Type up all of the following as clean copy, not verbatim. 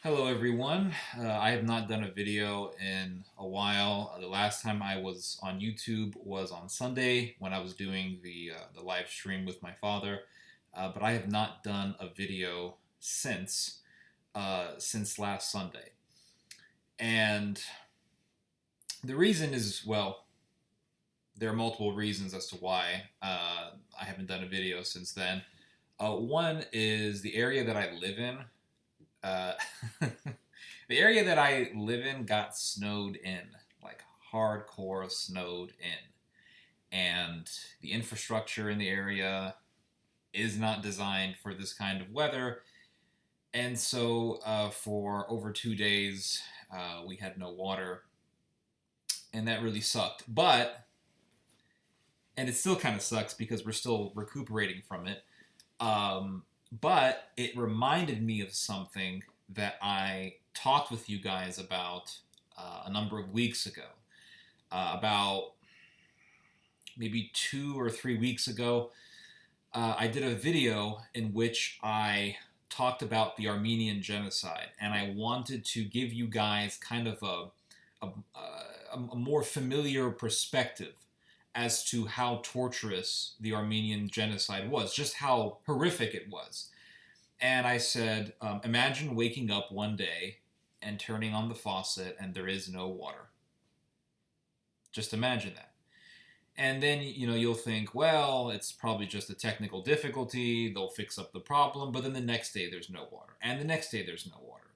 Hello everyone. I have not done a video in a while. The last time I was on YouTube was on Sunday when I was doing the live stream with my father, but I have not done a video since last Sunday. And the reason is, well, there are multiple reasons as to why I haven't done a video since then. One is the area that I live in. Uh, the area that I live in got snowed in, like hardcore snowed in. And the infrastructure in the area is not designed for this kind of weather. And so for over 2 days, we had no water. And that really sucked. And it still kind of sucks because we're still recuperating from it. But it reminded me of something that I talked with you guys about a number of weeks ago. About maybe 2 or 3 weeks ago, I did a video in which I talked about the Armenian genocide, and I wanted to give you guys kind of a more familiar perspective as to how torturous the Armenian genocide was, just how horrific it was. And I said, imagine waking up one day and turning on the faucet and there is no water. Just imagine that. And then, you'll think, well, it's probably just a technical difficulty, they'll fix up the problem, but then the next day there's no water, and the next day there's no water.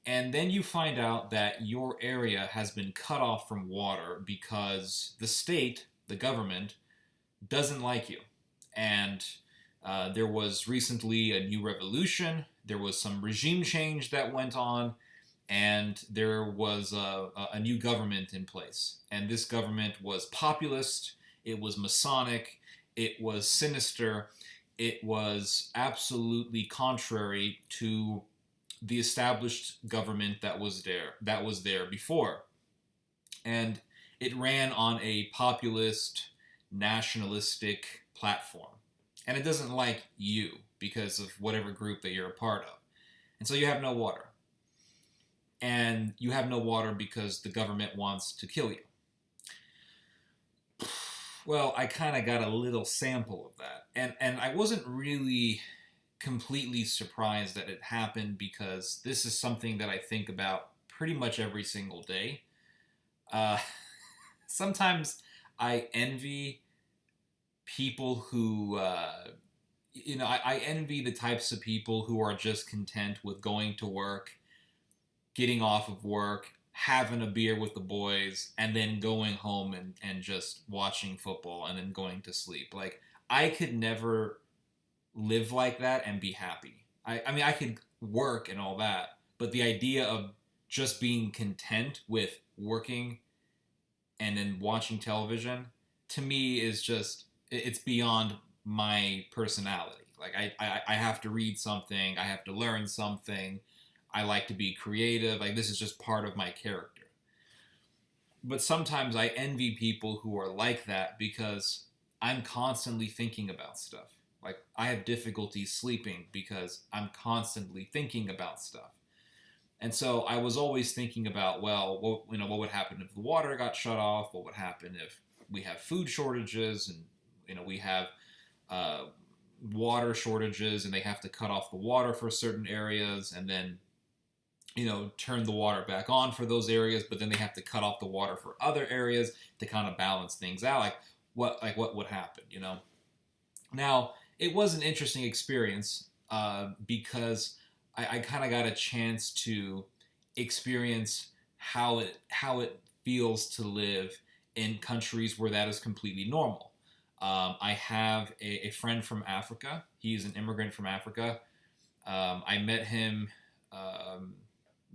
And then you find out that your area has been cut off from water because the state, the government, doesn't like you. And there was recently a new revolution, there was some regime change that went on, and there was a new government in place. And this government was populist, it was Masonic, it was sinister, it was absolutely contrary to the established government that was there before. And it ran on a populist, nationalistic platform. And it doesn't like you because of whatever group that you're a part of. And so you have no water. And you have no water because the government wants to kill you. Well, I kind of got a little sample of that. And I wasn't really completely surprised that it happened because this is something that I think about pretty much every single day. Sometimes I envy people who, I envy the types of people who are just content with going to work, getting off of work, having a beer with the boys, and then going home and just watching football and then going to sleep. Like, I could never live like that and be happy. I mean, I could work and all that, but the idea of just being content with working and then watching television, to me, is just, it's beyond my personality. Like, I have to read something, I have to learn something, I like to be creative, like, this is just part of my character. But sometimes I envy people who are like that because I'm constantly thinking about stuff. Like, I have difficulty sleeping because I'm constantly thinking about stuff. And so I was always thinking about, well, what would happen if the water got shut off? What would happen if we have food shortages and, we have water shortages and they have to cut off the water for certain areas and then, turn the water back on for those areas, but then they have to cut off the water for other areas to kind of balance things out. What would happen, Now, it was an interesting experience because I kind of got a chance to experience how it feels to live in countries where that is completely normal. I have a friend from Africa. He's an immigrant from Africa. I met him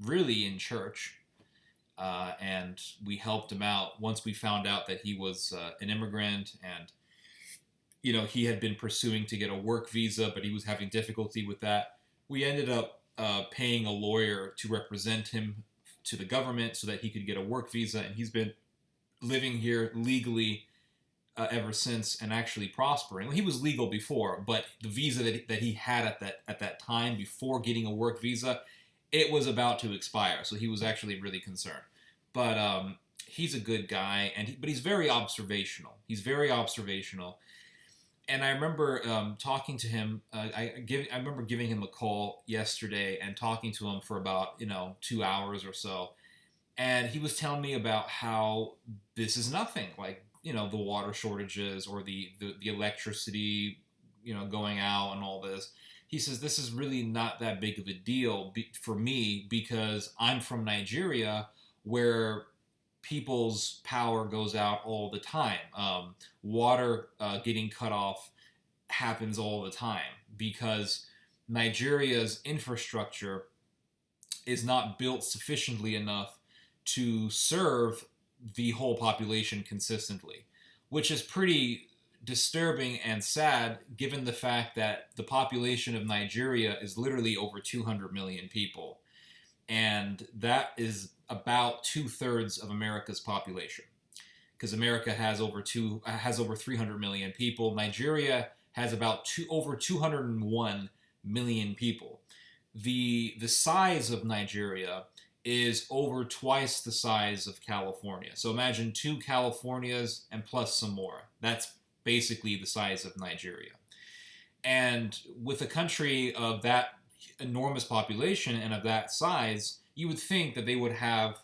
really in church, and we helped him out once we found out that he was an immigrant, and he had been pursuing to get a work visa, but he was having difficulty with that. We ended up paying a lawyer to represent him to the government so that he could get a work visa, and he's been living here legally ever since and actually prospering. Well, he was legal before, but the visa that he had at that time before getting a work visa, it was about to expire, so he was actually really concerned. But he's a good guy, but he's very observational. He's very observational. And I remember talking to him. I remember giving him a call yesterday and talking to him for about 2 hours or so. And he was telling me about how this is nothing, like the water shortages or the electricity going out and all this. He says this is really not that big of a deal for me because I'm from Nigeria, where people's power goes out all the time. Water getting cut off happens all the time because Nigeria's infrastructure is not built sufficiently enough to serve the whole population consistently, which is pretty disturbing and sad given the fact that the population of Nigeria is literally over 200 million people. And that is about 2/3 of America's population, because America has over 300 million people. Nigeria has about over 201 million people. The size of Nigeria is over twice the size of California. So imagine 2 Californias and plus some more. That's basically the size of Nigeria. And with a country of that enormous population and of that size, you would think that they would have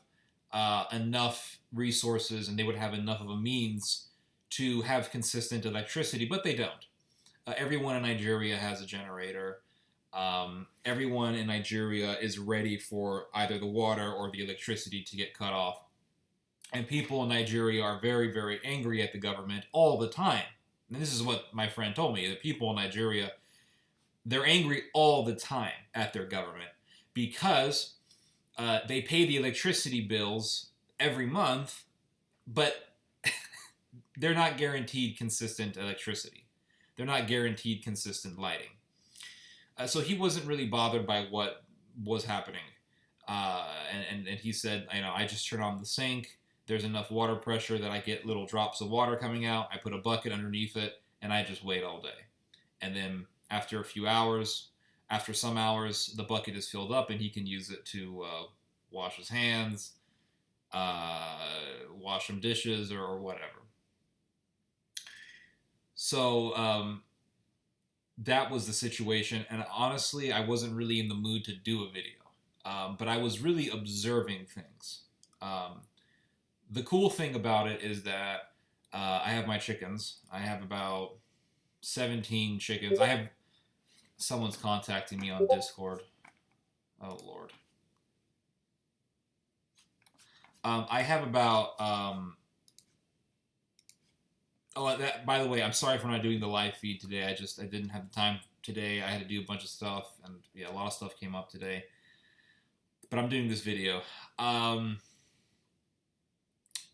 enough resources and they would have enough of a means to have consistent electricity, but they don't. Everyone in Nigeria has a generator. Everyone in Nigeria is ready for either the water or the electricity to get cut off. And people in Nigeria are very, very angry at the government all the time. And this is what my friend told me. The people in Nigeria, they're angry all the time at their government because they pay the electricity bills every month, but they're not guaranteed consistent electricity. They're not guaranteed consistent lighting. So he wasn't really bothered by what was happening. And he said, I just turn on the sink. There's enough water pressure that I get little drops of water coming out. I put a bucket underneath it, and I just wait all day. And then after some hours, the bucket is filled up, and he can use it to wash his hands, wash some dishes, or whatever. So that was the situation, and honestly, I wasn't really in the mood to do a video. But I was really observing things. The cool thing about it is that I have my chickens. I have about 17 chickens. Someone's contacting me on Discord. Oh, Lord. I have about... by the way, I'm sorry for not doing the live feed today. I didn't have the time today. I had to do a bunch of stuff, and a lot of stuff came up today. But I'm doing this video.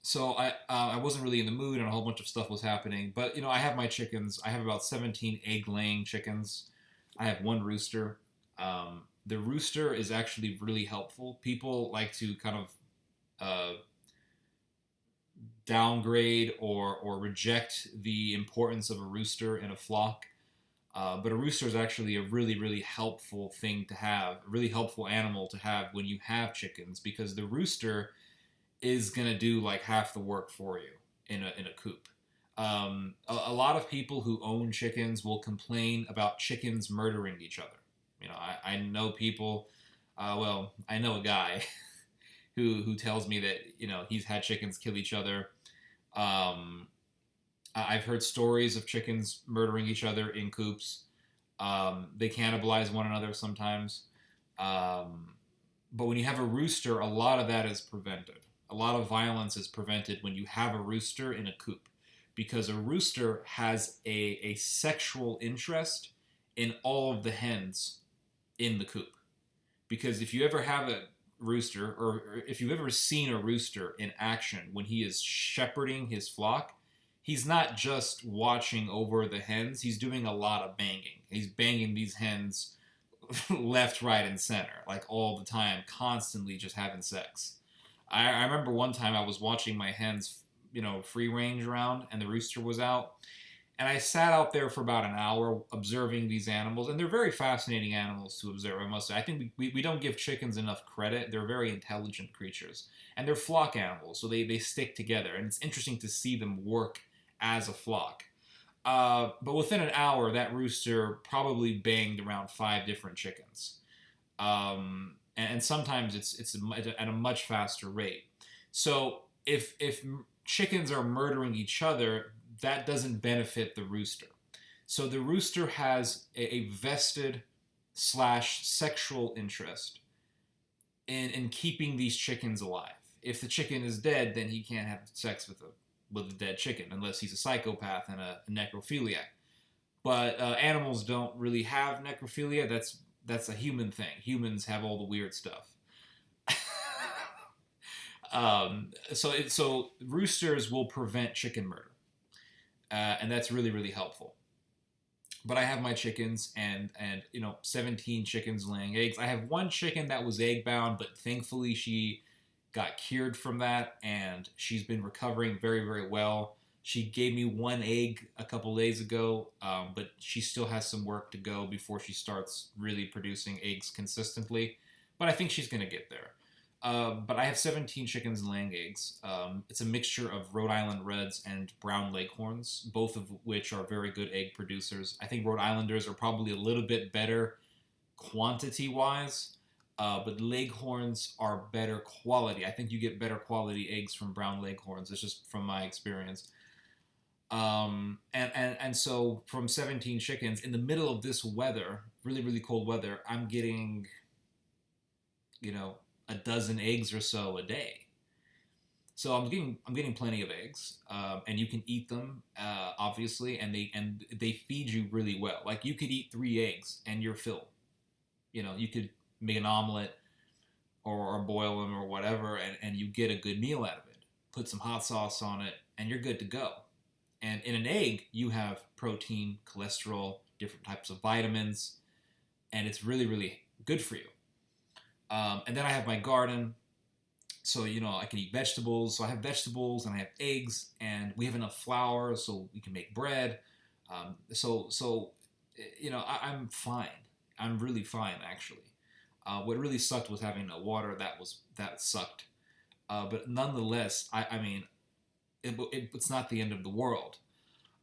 So I wasn't really in the mood, and a whole bunch of stuff was happening. But, I have my chickens. I have about 17 egg-laying chickens. I have one rooster. The rooster is actually really helpful. People like to kind of downgrade or reject the importance of a rooster in a flock. But a rooster is actually a really, really helpful thing to have, a really helpful animal to have when you have chickens, because the rooster is going to do like half the work for you in a coop. A lot of people who own chickens will complain about chickens murdering each other. I know people, I know a guy who tells me that, he's had chickens kill each other. I've heard stories of chickens murdering each other in coops. They cannibalize one another sometimes. But when you have a rooster, a lot of that is prevented. A lot of violence is prevented when you have a rooster in a coop, because a rooster has a sexual interest in all of the hens in the coop. Because if you ever have a rooster, or if you've ever seen a rooster in action when he is shepherding his flock, he's not just watching over the hens, he's doing a lot of banging. He's banging these hens left, right, and center, like all the time, constantly just having sex. I remember one time I was watching my hens, free range around, and the rooster was out, And I sat out there for about an hour observing these animals, and they're very fascinating animals to observe, I must say. I think we don't give chickens enough credit. They're very intelligent creatures. And they're flock animals, so they stick together. And it's interesting to see them work as a flock. But within an hour, that rooster probably banged around 5 different chickens. And sometimes it's at a much faster rate. So if chickens are murdering each other, that doesn't benefit the rooster. So the rooster has a vested slash sexual interest in keeping these chickens alive. If the chicken is dead, then he can't have sex with a dead chicken unless he's a psychopath and a necrophiliac. But animals don't really have necrophilia. That's a human thing. Humans have all the weird stuff. So roosters will prevent chicken murder, and that's really really helpful. But I have my chickens, and 17 chickens laying eggs. I have one chicken that was egg bound, but thankfully she got cured from that, and she's been recovering very very well. She gave me one egg a couple days ago, but she still has some work to go before she starts really producing eggs consistently. But I think she's going to get there. But I have 17 chickens laying eggs. It's a mixture of Rhode Island Reds and Brown Leghorns, both of which are very good egg producers. I think Rhode Islanders are probably a little bit better quantity-wise, but Leghorns are better quality. I think you get better quality eggs from Brown Leghorns. It's just from my experience. And so from 17 chickens in the middle of this weather, really really cold weather, I'm getting a dozen eggs or so a day. So I'm getting plenty of eggs, and you can eat them, obviously, and they feed you really well. Like you could eat 3 eggs and you're filled. You could make an omelet or boil them or whatever, and you get a good meal out of it. Put some hot sauce on it, and you're good to go. And in an egg, you have protein, cholesterol, different types of vitamins, and it's really, really good for you. And then I have my garden, so I can eat vegetables. So I have vegetables and I have eggs, and we have enough flour so we can make bread. I'm fine. I'm really fine actually. What really sucked was having no water. That sucked. But nonetheless, I mean, it's not the end of the world.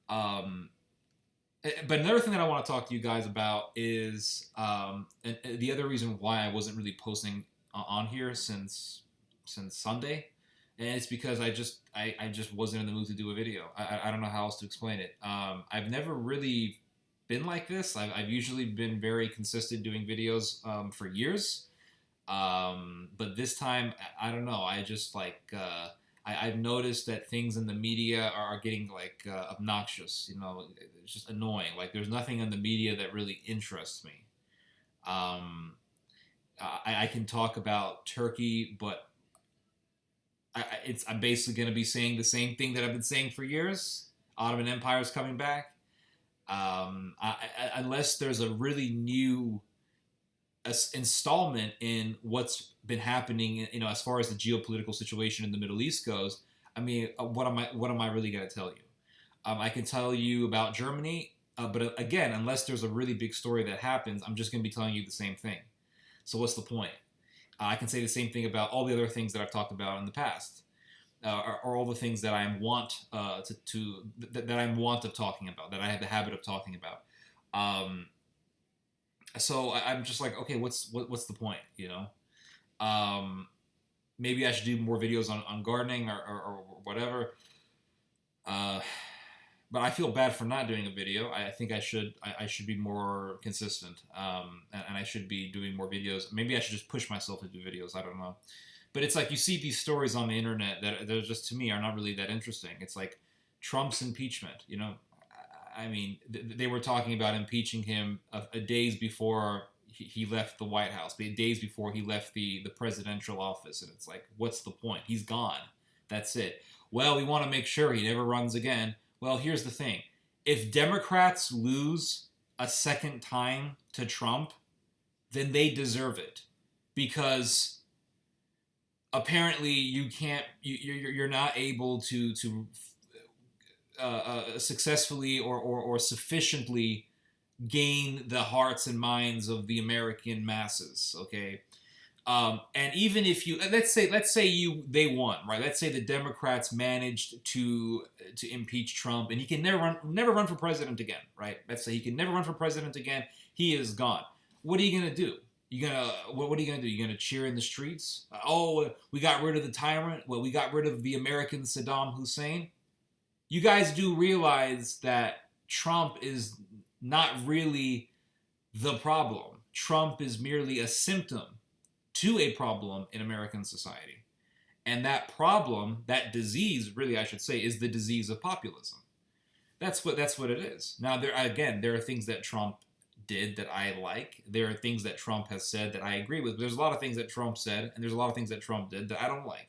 But another thing that I want to talk to you guys about is and the other reason why I wasn't really posting on here since Sunday, and it's because I just wasn't in the mood to do a video. I don't know how else to explain it. I've never really been like this. I've usually been very consistent doing videos for years, but this time I don't know. I just I've noticed that things in the media are getting obnoxious. It's just annoying. Like there's nothing in the media that really interests me. I can talk about Turkey, but I'm basically going to be saying the same thing that I've been saying for years. Ottoman Empire is coming back. Unless there's a really new installment in what's been happening, as far as the geopolitical situation in the Middle East goes. I mean, what am I really going to tell you? I can tell you about Germany, but again, unless there's a really big story that happens, I'm just going to be telling you the same thing. So what's the point? I can say the same thing about all the other things that I've talked about in the past, or all the things that I want that I'm want of talking about, that I have the habit of talking about. So I'm just like, okay, what's the point? Maybe I should do more videos on gardening or whatever. But I feel bad for not doing a video. I think I should be more consistent, and I should be doing more videos. Maybe I should just push myself to do videos. I don't know. But it's like you see these stories on the internet that they're just, to me, are not really that interesting. It's like Trump's impeachment. I mean, they were talking about impeaching him days before he left the White House, days before he left the presidential office. And it's like, what's the point? He's gone. That's it. Well, we want to make sure he never runs again. Well, here's the thing. If Democrats lose a second time to Trump, then they deserve it. Because apparently you're not able to successfully or sufficiently gain the hearts and minds of the American masses. Okay, and even if you let's say they won, right? Let's say the Democrats managed to impeach Trump, and he can never run for president again, right? Let's say he can never run for president again. He is gone. What are you gonna do? What are you gonna do? You gonna cheer in the streets? Oh, we got rid of the tyrant. Well, we got rid of the American Saddam Hussein. You guys do realize that Trump is not really the problem. Trump is merely a symptom to a problem in American society. And that problem, that disease, really I should say, is the disease of populism. That's what it is. Now there are things that Trump did that I like. There are things that Trump has said that I agree with. But there's a lot of things that Trump said, and there's a lot of things that Trump did that I don't like.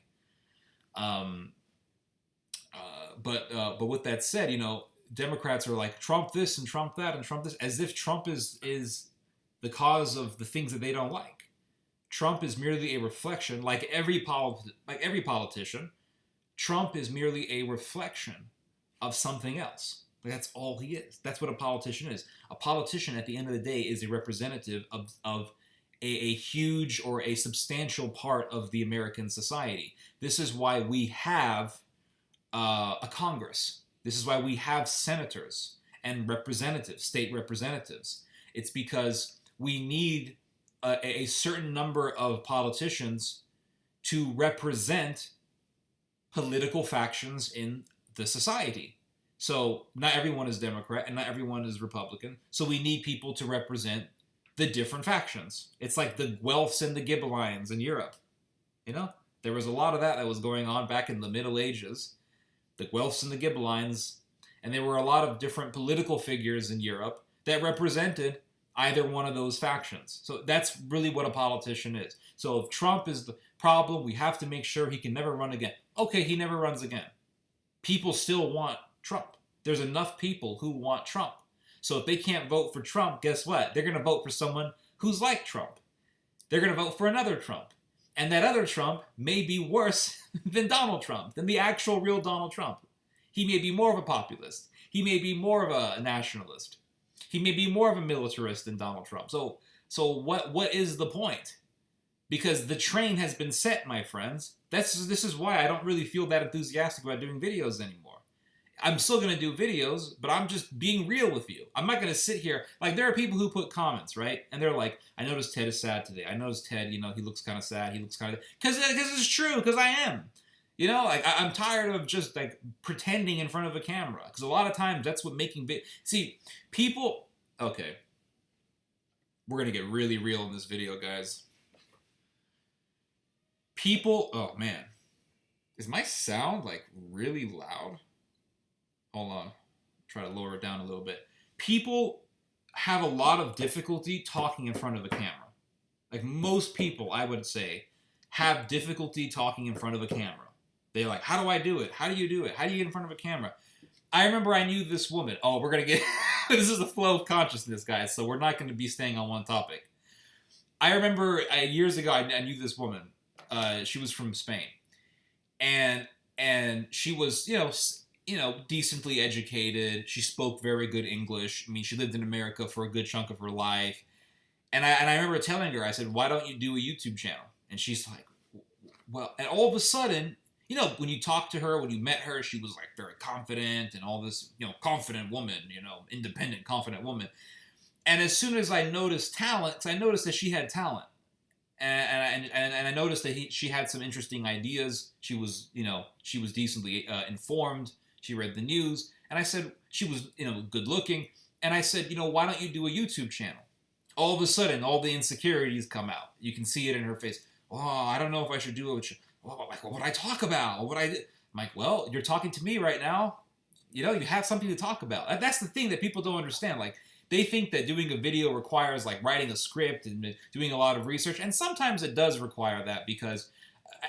But with that said, Democrats are like Trump this and Trump that and Trump this, as if Trump is the cause of the things that they don't like. Trump is merely a reflection, like every politician. Trump is merely a reflection of something else. That's all he is. That's what a politician is. A politician, at the end of the day, is a representative of a huge or a substantial part of the American society. This is why we have a Congress. This is why we have senators and representatives, state representatives. It's because we need a certain number of politicians to represent political factions in the society. So not everyone is Democrat and not everyone is Republican. So we need people to represent the different factions. It's like the Guelphs and the Gibbons in Europe. There was a lot of that was going on back in the Middle Ages. The Guelphs and the Gibbons, and there were a lot of different political figures in Europe that represented either one of those factions. So that's really what a politician is. So if Trump is the problem, we have to make sure he can never run again. Okay, he never runs again. People still want Trump. There's enough people who want Trump. So if they can't vote for Trump, guess what? They're going to vote for someone who's like Trump. They're going to vote for another Trump. And that other Trump may be worse than Donald Trump, than the actual real Donald Trump. He may be more of a populist. He may be more of a nationalist. He may be more of a militarist than Donald Trump. So what is the point? Because the train has been set, my friends. This is why I don't really feel that enthusiastic about doing videos anymore. I'm still going to do videos, but I'm just being real with you. I'm not going to sit here. Like, there are people who put comments, right? And they're like, I noticed Ted is sad today. I noticed Ted, he looks kind of sad. He looks kind of... Because it's true, because I am. I'm tired of just, pretending in front of a camera. Because a lot of times, that's what making... See, people... Okay. We're going to get really real in this video, guys. People... Oh, man. Is my sound, really loud? Hold on. Try to lower it down a little bit. People have a lot of difficulty talking in front of a camera. Most people, I would say, have difficulty talking in front of a camera. They're like, how do I do it? How do you do it? How do you get in front of a camera? I remember I knew this woman. Oh, we're going to get... This is the flow of consciousness, guys, so we're not going to be staying on one topic. I remember years ago, I knew this woman. She was from Spain. And she was, decently educated. She spoke very good English. I mean, she lived in America for a good chunk of her life. And I remember telling her, I said, why don't you do a YouTube channel? And she's like, well, and all of a sudden, when you talked to her, when you met her, she was very confident and all this, confident woman, independent, confident woman. And as soon as I noticed talent, because I noticed that she had talent, and I noticed that she had some interesting ideas. She was decently informed. She read the news, and I said she was, good looking. And I said, why don't you do a YouTube channel? All of a sudden, all the insecurities come out. You can see it in her face. Oh, I don't know if I should do it. What would I talk about? What would I do? I'm like, well, you're talking to me right now. You have something to talk about. That's the thing that people don't understand. They think that doing a video requires writing a script and doing a lot of research, and sometimes it does require that because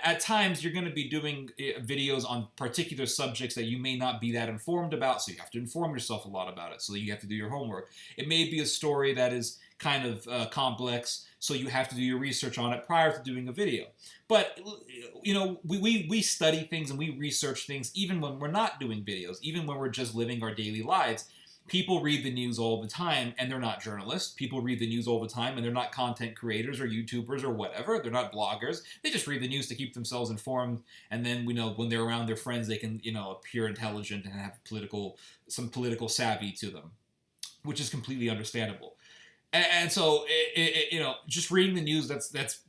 at times you're going to be doing videos on particular subjects that you may not be that informed about, so you have to inform yourself a lot about it, so you have to do your homework. It may be a story that is kind of complex, so you have to do your research on it prior to doing a video. But, we study things and we research things even when we're not doing videos, even when we're just living our daily lives. People read the news all the time, and they're not journalists. People read the news all the time, and they're not content creators or YouTubers or whatever. They're not bloggers. They just read the news to keep themselves informed, and then, when they're around their friends, they can, appear intelligent and have some political savvy to them, which is completely understandable. And so, just reading the news, that's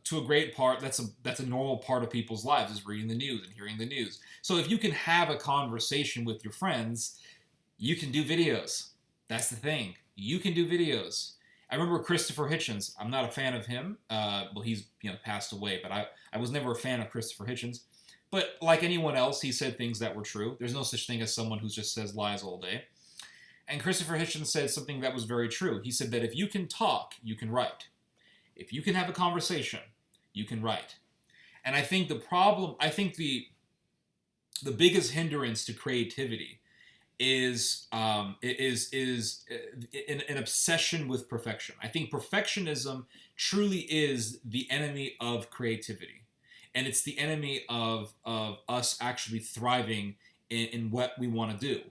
to a great part, that's a normal part of people's lives, is reading the news and hearing the news. So if you can have a conversation with your friends, you can do videos. That's the thing. You can do videos. I remember Christopher Hitchens. I'm not a fan of him. He's passed away, but I was never a fan of Christopher Hitchens. But like anyone else, he said things that were true. There's no such thing as someone who just says lies all day. And Christopher Hitchens said something that was very true. He said that if you can talk, you can write. If you can have a conversation, you can write. And I think the biggest hindrance to creativity is an obsession with perfection. I think perfectionism truly is the enemy of creativity, and it's the enemy of us actually thriving in what we want to do.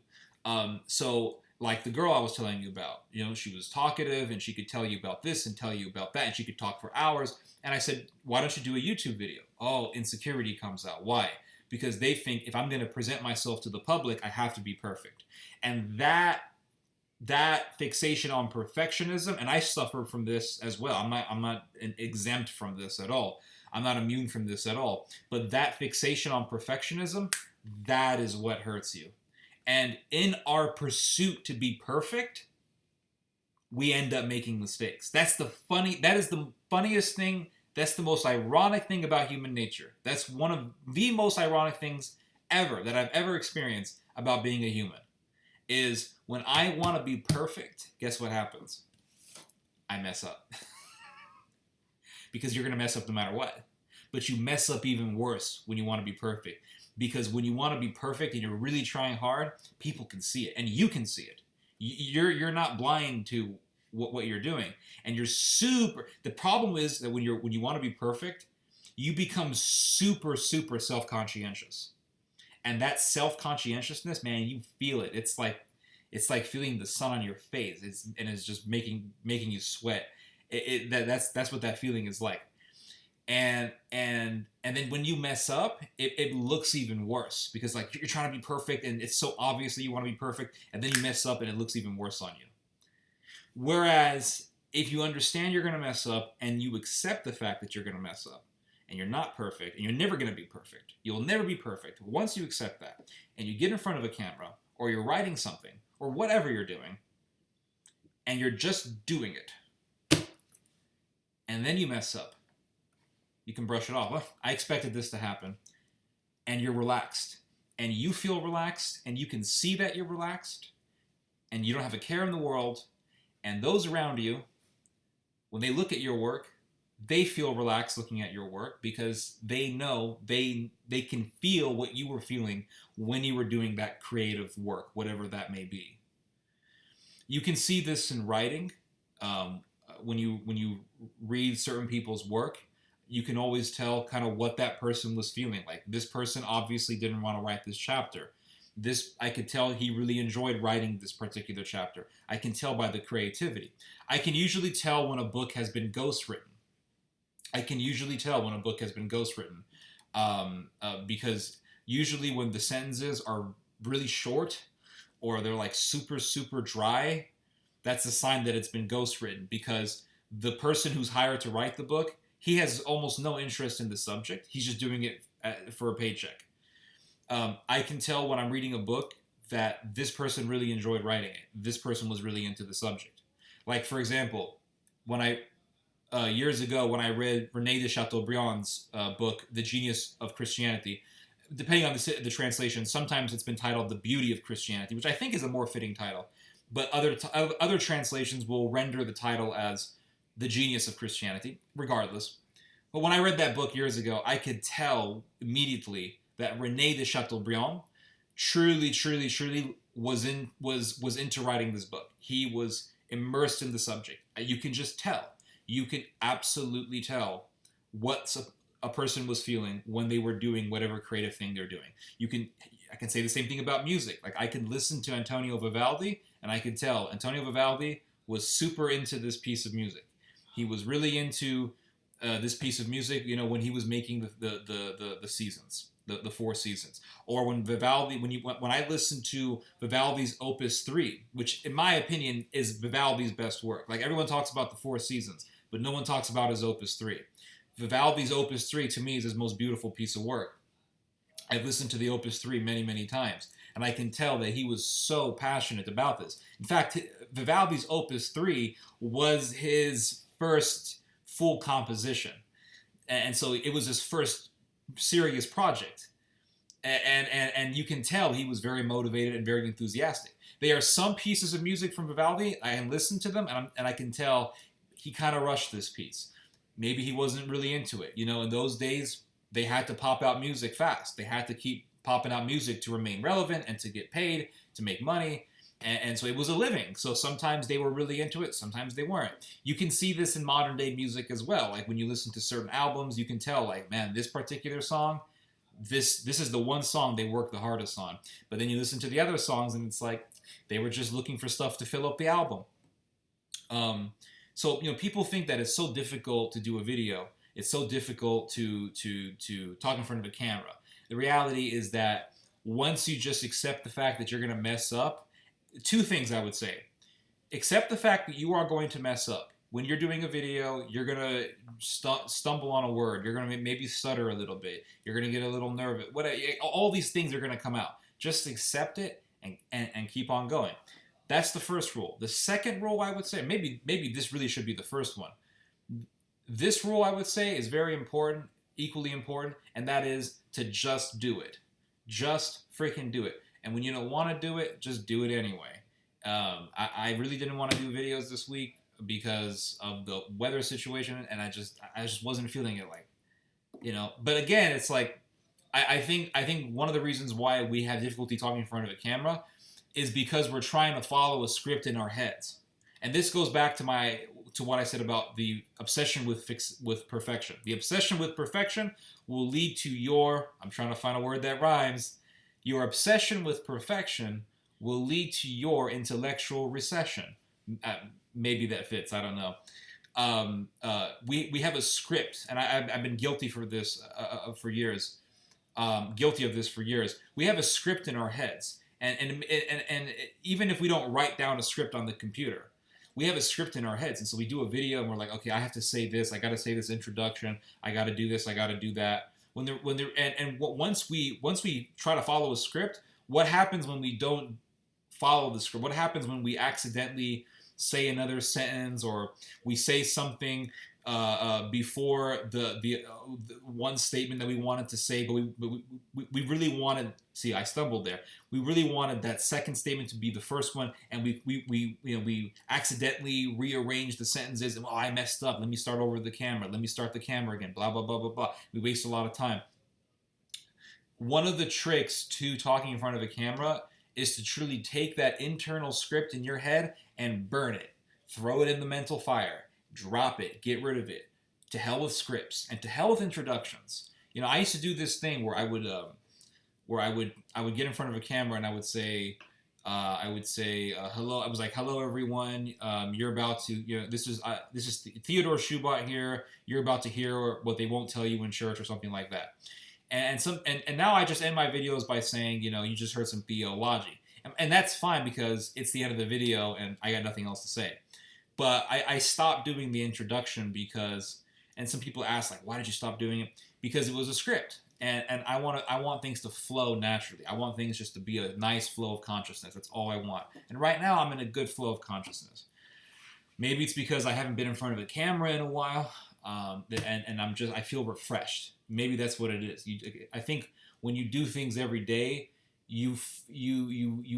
So, like the girl I was telling you about, she was talkative and she could tell you about this and tell you about that, and she could talk for hours. And I said, "Why don't you do a YouTube video?" Oh, insecurity comes out. Why? Because they think if I'm going to present myself to the public, I have to be perfect. And that fixation on perfectionism, and I suffer from this as well. I'm not exempt from this at all. I'm not immune from this at all. But that fixation on perfectionism, that is what hurts you. And in our pursuit to be perfect, we end up making mistakes. That is the funniest thing. That's the most ironic thing about human nature. That's one of the most ironic things ever that I've ever experienced about being a human, is when I want to be perfect, guess what happens? I mess up. Because you're going to mess up no matter what. But you mess up even worse when you want to be perfect. Because when you want to be perfect and you're really trying hard, people can see it. And you can see it. You're not blind to what you're doing, and the problem is that when you want to be perfect, you become super self-conscientious, and that self-conscientiousness, man, you feel it. It's like feeling the sun on your face. It's just making you sweat. That's what that feeling is like. And then when you mess up, it looks even worse, because like you're trying to be perfect and it's so obvious that you want to be perfect, and then you mess up and it looks even worse on you. Whereas if you understand you're going to mess up and you accept the fact that you're going to mess up and you're not perfect and you're never going to be perfect, you'll never be perfect. Once you accept that and you get in front of a camera or you're writing something or whatever you're doing and you're just doing it and then you mess up, you can brush it off. Well, I expected this to happen. And you're relaxed. And you feel relaxed and you can see that you're relaxed and you don't have a care in the world. And those around you, when they look at your work, they feel relaxed looking at your work, because they know they can feel what you were feeling when you were doing that creative work, whatever that may be. You can see this in writing. When you read certain people's work, you can always tell kind of what that person was feeling. Like, this person obviously didn't want to write this chapter. I could tell he really enjoyed writing this particular chapter. I can tell by the creativity. I can usually tell when a book has been ghostwritten. Because usually when the sentences are really short or they're like super dry, that's a sign that it's been ghostwritten, because the person who's hired to write the book, he has almost no interest in the subject. He's just doing it for a paycheck. I can tell when I'm reading a book that this person really enjoyed writing it. This person was really into the subject. Like, for example, years ago when I read René de Chateaubriand's book, The Genius of Christianity, depending on the translation, sometimes it's been titled The Beauty of Christianity, which I think is a more fitting title. But other translations will render the title as The Genius of Christianity. Regardless, But when I read that book years ago, I could tell immediately that Rene de Chateaubriand truly was into writing this book. He was immersed in the subject. You can just tell. You can absolutely tell what a person was feeling when they were doing whatever creative thing they're doing. I can say the same thing about music. Like, I can listen to Antonio Vivaldi and I could tell Antonio Vivaldi was super into this piece of music. He was really into this piece of music, when he was making the seasons, the four seasons, or when Vivaldi, when I listened to Vivaldi's Opus 3, which in my opinion is Vivaldi's best work. Like, everyone talks about the four seasons, but no one talks about his Opus 3. Vivaldi's Opus 3 to me is his most beautiful piece of work. I've listened to the Opus 3 many, many times, and I can tell that he was so passionate about this. In fact, Vivaldi's Opus 3 was his first full composition, and so it was his first serious project, and you can tell he was very motivated and very enthusiastic. There are some pieces of music from Vivaldi, I can listen to them, and I can tell he kind of rushed this piece. Maybe he wasn't really into it. In those days, they had to pop out music fast. They had to keep popping out music to remain relevant and to get paid, to make money. And so it was a living. So sometimes they were really into it, sometimes they weren't. You can see this in modern day music as well. Like, when you listen to certain albums, you can tell, like, man, this particular song, this is the one song they worked the hardest on. But then you listen to the other songs and it's like they were just looking for stuff to fill up the album. So people think that it's so difficult to do a video. It's so difficult to talk in front of a camera. The reality is that once you just accept the fact that you're going to mess up, two things I would say. Accept the fact that you are going to mess up. When you're doing a video, you're going to stumble on a word. You're going to maybe stutter a little bit. You're going to get a little nervous. All these things are going to come out. Just accept it and keep on going. That's the first rule. The second rule, I would say, maybe this really should be the first one. This rule, I would say, is very important, equally important, and that is to just do it. Just freaking do it. And when you don't want to do it, just do it anyway. I really didn't want to do videos this week because of the weather situation, and I just wasn't feeling it, But again, it's like I think one of the reasons why we have difficulty talking in front of a camera is because we're trying to follow a script in our heads. And this goes back to what I said about the obsession with perfection. The obsession with perfection will lead to I'm trying to find a word that rhymes. Your obsession with perfection will lead to your intellectual recession. Maybe that fits. I don't know. We have a script, and I've been guilty for this for years. Guilty of this for years. We have a script in our heads, and even if we don't write down a script on the computer, we have a script in our heads. And so we do a video, and we're like, okay, I have to say this. I got to say this introduction. I got to do this. I got to do that. Once we try to follow a script, what happens when we don't follow the script? What happens when we accidentally say another sentence, or we say something before the one statement that we wanted to say, but we really wanted. See, I stumbled there. We really wanted that second statement to be the first one, and we accidentally rearranged the sentences. And I messed up. Let me start over the camera. Let me start the camera again. Blah blah blah blah blah. We waste a lot of time. One of the tricks to talking in front of a camera is to truly take that internal script in your head and burn it. Throw it in the mental fire. Drop it. Get rid of it. To hell with scripts and to hell with introductions. I used to do this thing where I would get in front of a camera and I would say hello. I was like, hello everyone. You're about to this is Theodore Schubart here. You're about to hear what they won't tell you in church, or something like that. And now I just end my videos by saying, you just heard some theology. And that's fine because it's the end of the video and I got nothing else to say. But I stopped doing the introduction because, and some people ask, like, why did you stop doing it? Because it was a script. And I want things to flow naturally. I want things just to be a nice flow of consciousness. That's all I want. And right now I'm in a good flow of consciousness. Maybe it's because I haven't been in front of a camera in a while, and I feel refreshed. Maybe that's what it is. I think when you do things every day, you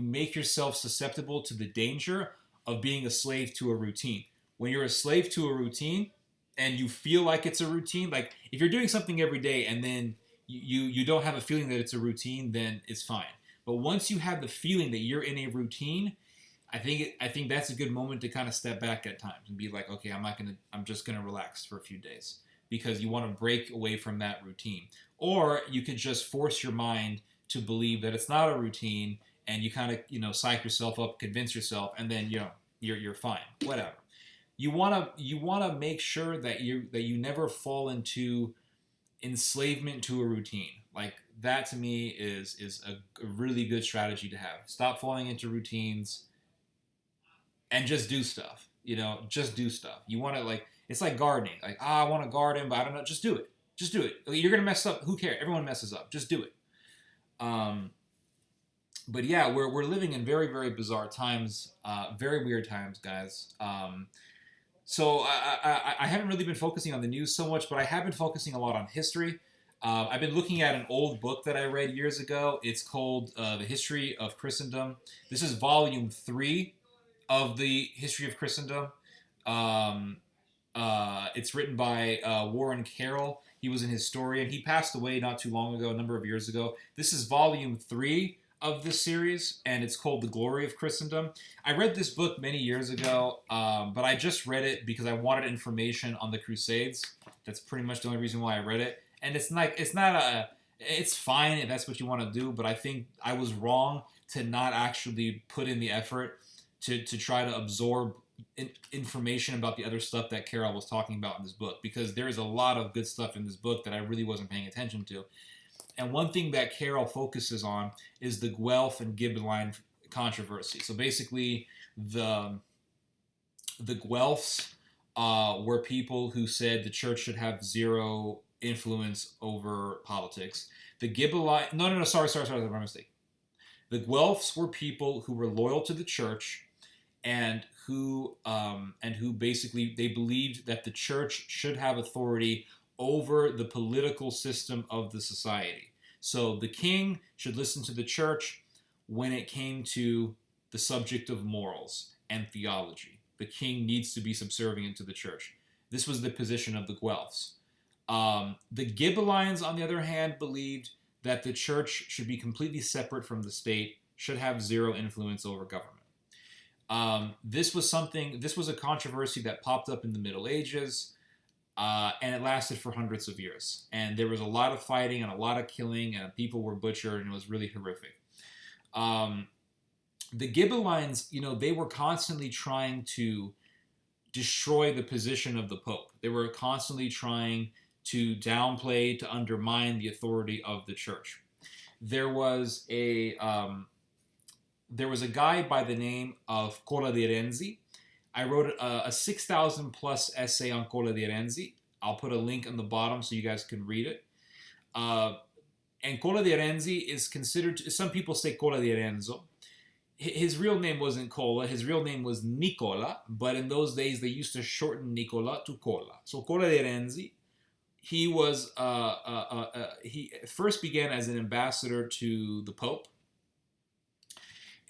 make yourself susceptible to the danger of being a slave to a routine. When you're a slave to a routine, and you feel like it's a routine, like if you're doing something every day and then you don't have a feeling that it's a routine, then it's fine. But once you have the feeling that you're in a routine, I think that's a good moment to kind of step back at times and be like, okay, I'm just gonna relax for a few days, because you want to break away from that routine. Or you could just force your mind to believe that it's not a routine, and you kind of psych yourself up, convince yourself, and then you're fine. Whatever. You wanna make sure that you never fall into enslavement to a routine. Like that to me is a really good strategy to have. Stop falling into routines and just do stuff. Just do stuff. You want to, like, it's like gardening. Like, I want to garden, but I don't know. Just do it. Just do it. You're gonna mess up. Who cares? Everyone messes up. Just do it. But yeah, we're living in very, very bizarre times, very weird times, guys. So I haven't really been focusing on the news so much, but I have been focusing a lot on history. I've been looking at an old book that I read years ago. It's called The History of Christendom. This is volume 3 of the History of Christendom. It's written by Warren Carroll. He was an historian. He passed away not too long ago, a number of years ago. This is volume 3 of this series, and it's called The Glory of Christendom. I read this book many years ago, but I just read it because I wanted information on the Crusades. That's pretty much the only reason why I read it. And it's fine if that's what you want to do, but I think I was wrong to not actually put in the effort to try to absorb information about the other stuff that Carroll was talking about in this book, because there is a lot of good stuff in this book that I really wasn't paying attention to. And one thing that Carroll focuses on is the Guelph and Gibbon line controversy. So basically, the Guelphs were people who said the church should have zero influence over politics. The Gibbon line, sorry, my mistake. The Guelphs were people who were loyal to the church, and who basically they believed that the church should have authority over the political system of the society. So the king should listen to the church when it came to the subject of morals and theology. The king needs to be subservient to the church. This was the position of the Guelphs. The Ghibellines, on the other hand, believed that the church should be completely separate from the state, should have zero influence over government. This was a controversy that popped up in the Middle Ages. And it lasted for hundreds of years. And there was a lot of fighting and a lot of killing, and people were butchered, and it was really horrific. The Ghibellines, they were constantly trying to destroy the position of the Pope. They were constantly trying to downplay, to undermine the authority of the church. There was a guy by the name of Cola di Rienzi. I wrote a 6,000 plus essay on Cola di Rienzi. I'll put a link on the bottom so you guys can read it. And Cola di Rienzi is considered, some people say Cola di Rienzo. His real name wasn't Cola, his real name was Nicola, but in those days they used to shorten Nicola to Cola. So Cola di Rienzi, he was, he first began as an ambassador to the Pope.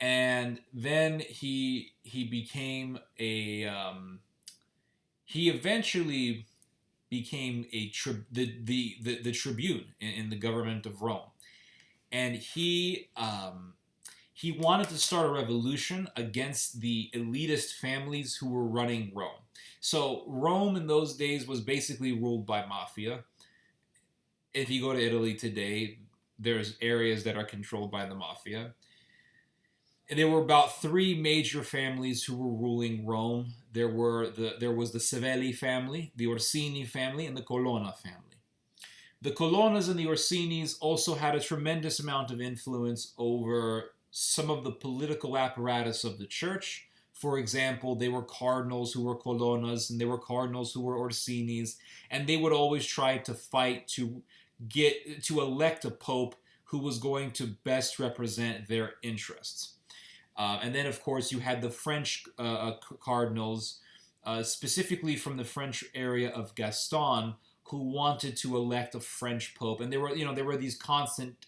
And then he became he eventually became the tribune in the government of Rome, and he wanted to start a revolution against the elitist families who were running Rome. So Rome in those days was basically ruled by mafia. If you go to Italy today, there's areas that are controlled by the mafia. And there were about 3 major families who were ruling Rome. There was the Savelli family, the Orsini family, and the Colonna family. The Colonnas and the Orsinis also had a tremendous amount of influence over some of the political apparatus of the church. For example, they were cardinals who were Colonnas, and they were cardinals who were Orsinis, and they would always try to fight to elect a pope who was going to best represent their interests. And then, of course, you had the French cardinals, specifically from the French area of Gaston, who wanted to elect a French pope. And there were these constant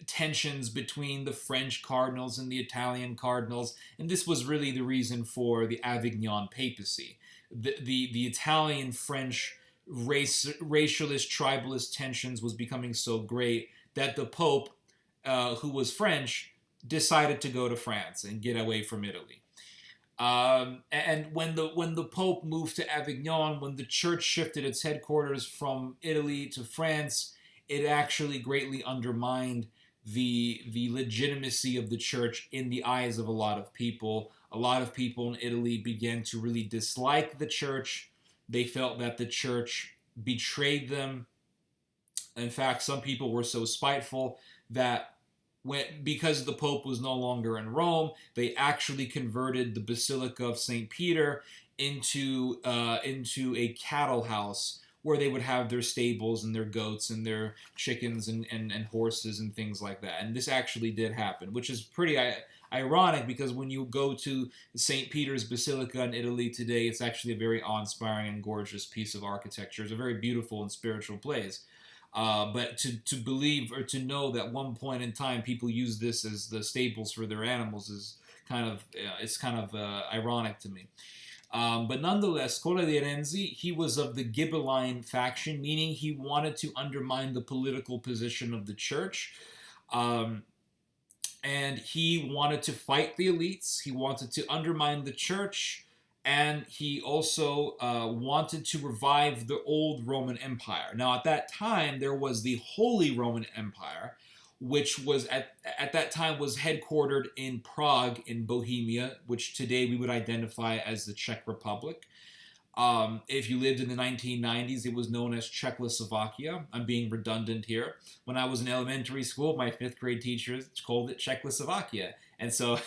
tensions between the French cardinals and the Italian cardinals. And this was really the reason for the Avignon papacy. the Italian French racialist tribalist tensions was becoming so great that the Pope, who was French, decided to go to France and get away from Italy. And when the Pope moved to Avignon, when the church shifted its headquarters from Italy to France, it actually greatly undermined the legitimacy of the church in the eyes of a lot of people. A lot of people in Italy began to really dislike the church. They felt that the church betrayed them. In fact, some people were so spiteful that because the Pope was no longer in Rome, they actually converted the Basilica of St. Peter into a cattle house where they would have their stables and their goats and their chickens and horses and things like that. And this actually did happen, which is pretty ironic because when you go to St. Peter's Basilica in Italy today, it's actually a very awe-inspiring and gorgeous piece of architecture. It's a very beautiful and spiritual place. But to believe or to know that one point in time people use this as the stables for their animals is kind of ironic to me. But nonetheless, Cola di Rienzi, he was of the Gibelline faction, meaning he wanted to undermine the political position of the church. And he wanted to fight the elites. He wanted to undermine the church. And he also wanted to revive the old Roman Empire. Now, at that time, there was the Holy Roman Empire, which was at that time was headquartered in Prague in Bohemia, which today we would identify as the Czech Republic. If you lived in the 1990s, it was known as Czechoslovakia. I'm being redundant here. When I was in elementary school, my 5th grade teacher called it Czechoslovakia. And so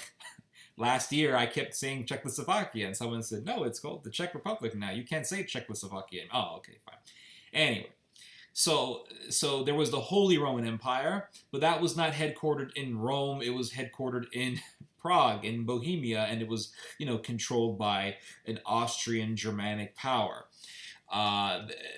last year, I kept saying Czechoslovakia, and someone said, no, it's called the Czech Republic now. You can't say Czechoslovakia. Oh, okay, fine. Anyway, so there was the Holy Roman Empire, but that was not headquartered in Rome. It was headquartered in Prague, in Bohemia, and it was, controlled by an Austrian Germanic power.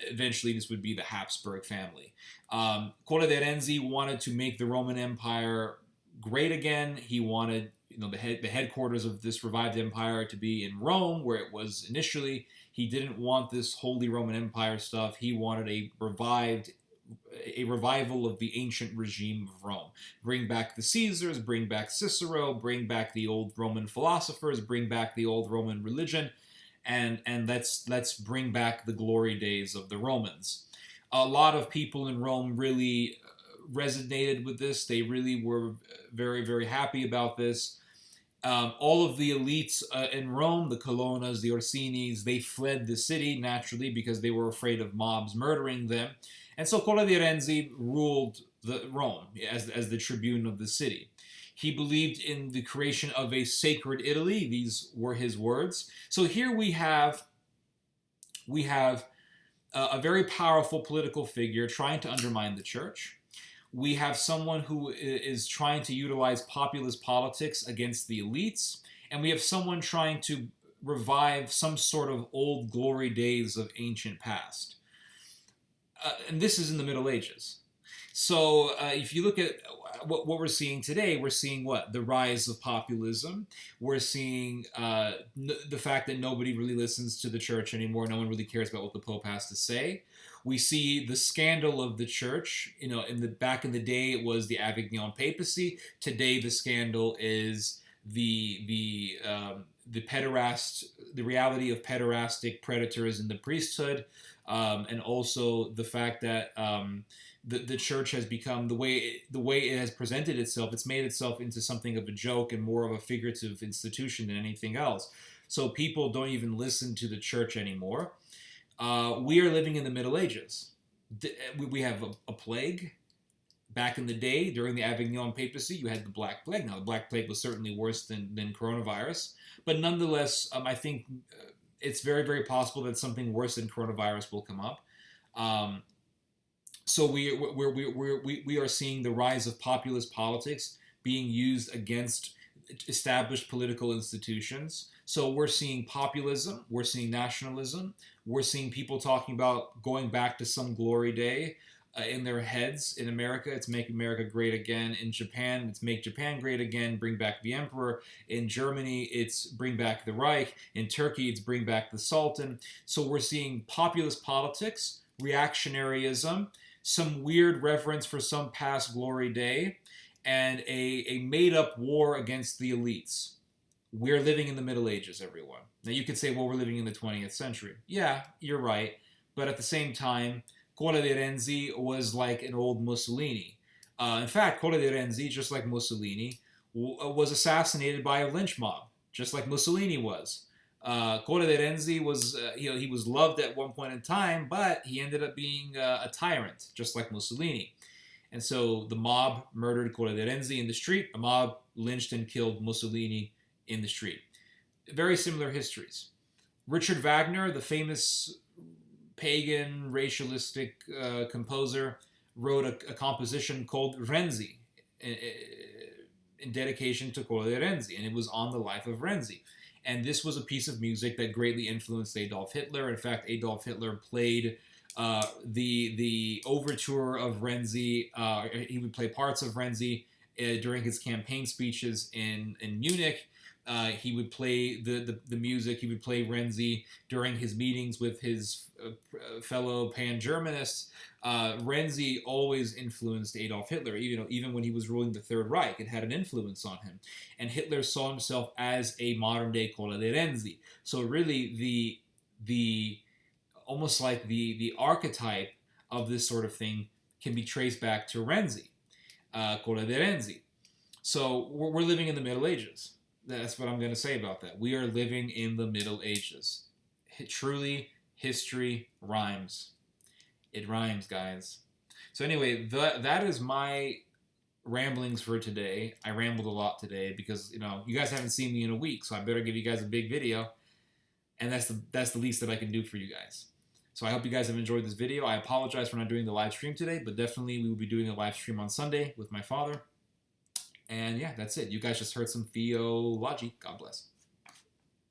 Eventually, this would be the Habsburg family. Cola di Rienzi wanted to make the Roman Empire great again. He wanted the headquarters of this revived empire to be in Rome, where it was initially. He didn't want this Holy Roman Empire stuff. He wanted a revival of the ancient regime of Rome. Bring back the Caesars, bring back Cicero, bring back the old Roman philosophers, bring back the old Roman religion, and let's bring back the glory days of the Romans. A lot of people in Rome really resonated with this. They really were very, very happy about this. All of the elites in Rome, the Colonnas, the Orsinis, they fled the city naturally because they were afraid of mobs murdering them. And so Cola di Rienzi ruled Rome as the tribune of the city. He believed in the creation of a sacred Italy. These were his words. So here we have a very powerful political figure trying to undermine the church. We have someone who is trying to utilize populist politics against the elites. And we have someone trying to revive some sort of old glory days of ancient past. And this is in the Middle Ages. So if you look at what we're seeing today, we're seeing what? The rise of populism. We're seeing the fact that nobody really listens to the church anymore. No one really cares about what the Pope has to say. We see the scandal of the church. Back in the day, it was the Avignon papacy. Today, the scandal is the reality of pederastic predators in the priesthood, and also the fact that the church has become the way it has presented itself. It's made itself into something of a joke and more of a figurative institution than anything else. So people don't even listen to the church anymore. We are living in the Middle Ages. We have a plague. Back in the day, during the Avignon papacy, you had the Black Plague. Now, the Black Plague was certainly worse than coronavirus. But nonetheless, I think it's very, very possible that something worse than coronavirus will come up. So we are seeing the rise of populist politics being used against established political institutions. So we're seeing populism, we're seeing nationalism, we're seeing people talking about going back to some glory day. in their heads. In America, it's Make America Great Again. In Japan, it's Make Japan Great Again, Bring Back the Emperor. In Germany, it's Bring Back the Reich. In Turkey, it's Bring Back the Sultan. So we're seeing populist politics, reactionaryism, some weird reverence for some past glory day, and a made-up war against the elites. We're living in the Middle Ages, everyone. Now, you could say, well, we're living in the 20th century. Yeah, you're right. But at the same time, Cola di Rienzi was like an old Mussolini. In fact, Cola di Rienzi, just like Mussolini, was assassinated by a lynch mob, just like Mussolini was. Cola di Rienzi was, he was loved at one point in time, but he ended up being a tyrant, just like Mussolini. And so the mob murdered Cola di Rienzi in the street. The mob lynched and killed Mussolini in the street. Very similar histories. Richard Wagner, the famous pagan, racialistic composer, wrote a composition called Renzi in dedication to Cola di Rienzi, and it was on the life of Renzi. And this was a piece of music that greatly influenced Adolf Hitler. In fact, Adolf Hitler played the overture of Renzi. He would play parts of Renzi during his campaign speeches in Munich. He would play the music. He would play Renzi during his meetings with his fellow pan-Germanists. Renzi always influenced Adolf Hitler. Even when he was ruling the Third Reich, it had an influence on him. And Hitler saw himself as a modern-day Cola di Rienzi. So really, the almost like the archetype of this sort of thing can be traced back to Renzi, Cola di Rienzi. So we're living in the Middle Ages. That's what I'm going to say about that. We are living in the Middle Ages. Truly, history rhymes. It rhymes, guys. So anyway, that is my ramblings for today. I rambled a lot today because, you guys haven't seen me in a week, so I better give you guys a big video. And that's the least that I can do for you guys. So I hope you guys have enjoyed this video. I apologize for not doing the live stream today, but definitely we will be doing a live stream on Sunday with my father. And yeah, that's it. You guys just heard some theology. God bless.